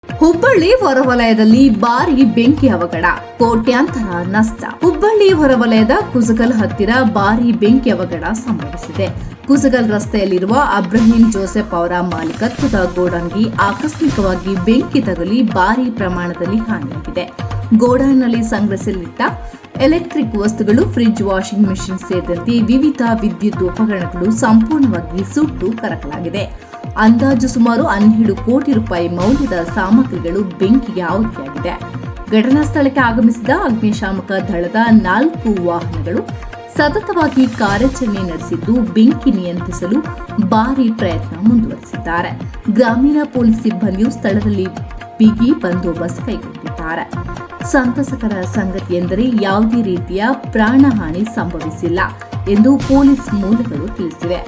ಹುಬ್ಬಳ್ಳಿ ಹೊರವಲಯದಲ್ಲಿ ಭಾರಿ ಬೆಂಕಿ ಅವಘಡ, ಕೋಟ್ಯಾಂತರ ನಷ್ಟ. ಹುಬ್ಬಳ್ಳಿ ಹೊರವಲಯದ ಕುಸಗಲ್ ಹತ್ತಿರ ಭಾರಿ ಬೆಂಕಿ ಅವಘಡ ಸಂಭವಿಸಿದೆ. ಕುಸಗಲ್ ರಸ್ತೆಯಲ್ಲಿರುವ ಅಬ್ರಹೀಂ ಜೋಸೆಫ್ ಅವರ ಮಾಲೀಕತ್ವದ ಗೋಡನ್ಗೆ ಆಕಸ್ಮಿಕವಾಗಿ ಬೆಂಕಿ ತಗುಲಿ ಭಾರಿ ಪ್ರಮಾಣದಲ್ಲಿ ಹಾನಿಯಾಗಿದೆ. ಗೋಡನ್ನಲ್ಲಿ ಸಂಗ್ರಹಿಸಲಿಟ್ಟ ಎಲೆಕ್ಟ್ರಿಕ್ ವಸ್ತುಗಳು, ಫ್ರಿಡ್ಜ್, ವಾಷಿಂಗ್ ಮೆಷಿನ್ ಸೇರಿದಂತೆ ವಿವಿಧ ವಿದ್ಯುತ್ ಉಪಕರಣಗಳು ಸಂಪೂರ್ಣವಾಗಿ ಸುಟ್ಟು ಕರಕಲಾಗಿದೆ. ಅಂದಾಜು ಸುಮಾರು 12 ಕೋಟಿ ರೂಪಾಯಿ ಮೌಲ್ಯದ ಸಾಮಗ್ರಿಗಳು ಬೆಂಕಿಗೆ ಆಹುತಿಯಾಗಿದೆ. ಘಟನಾ ಸ್ಥಳಕ್ಕೆ ಆಗಮಿಸಿದ ಅಗ್ನಿಶಾಮಕ ದಳದ 4 ವಾಹನಗಳು ಸತತವಾಗಿ ಕಾರ್ಯಾಚರಣೆ ನಡೆಸಿದ್ದು ಬೆಂಕಿ ನಿಯಂತ್ರಿಸಲು ಭಾರಿ ಪ್ರಯತ್ನ ಮುಂದುವರೆಸಿದ್ದಾರೆ. ಗ್ರಾಮೀಣ ಪೊಲೀಸ್ ಸಿಬ್ಬಂದಿಯು ಸ್ಥಳದಲ್ಲಿ ಬಿಗಿ ಬಂದೋಬಸ್ತ್ ಕೈಗೊಂಡಿದ್ದಾರೆ. ಸಂತಸಕರ ಸಂಗತಿ ಎಂದರೆ ಯಾವುದೇ ರೀತಿಯ ಪ್ರಾಣಹಾನಿ ಸಂಭವಿಸಿಲ್ಲ ಎಂದು ಪೊಲೀಸ್ ಮೂಲಗಳು ತಿಳಿಸಿವೆ.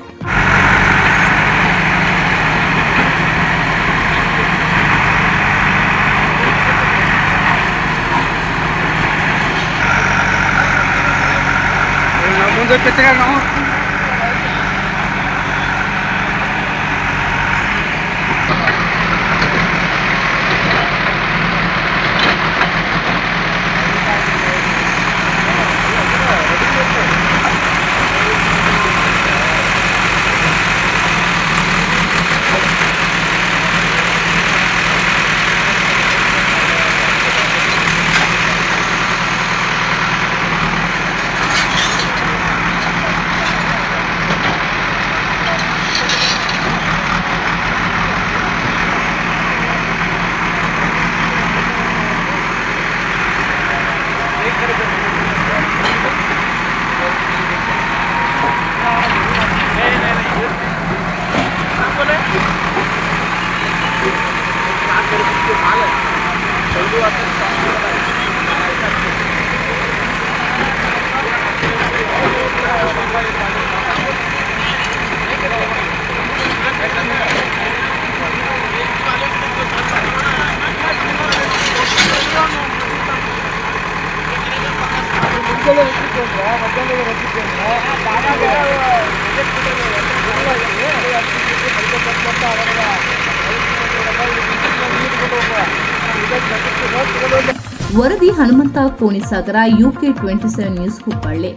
ವರದಿ ಹನುಮಂತ ಕೋಣಿಸಾಗರ, UK 27 ನ್ಯೂಸ್, ಹುಬ್ಬಳ್ಳಿ.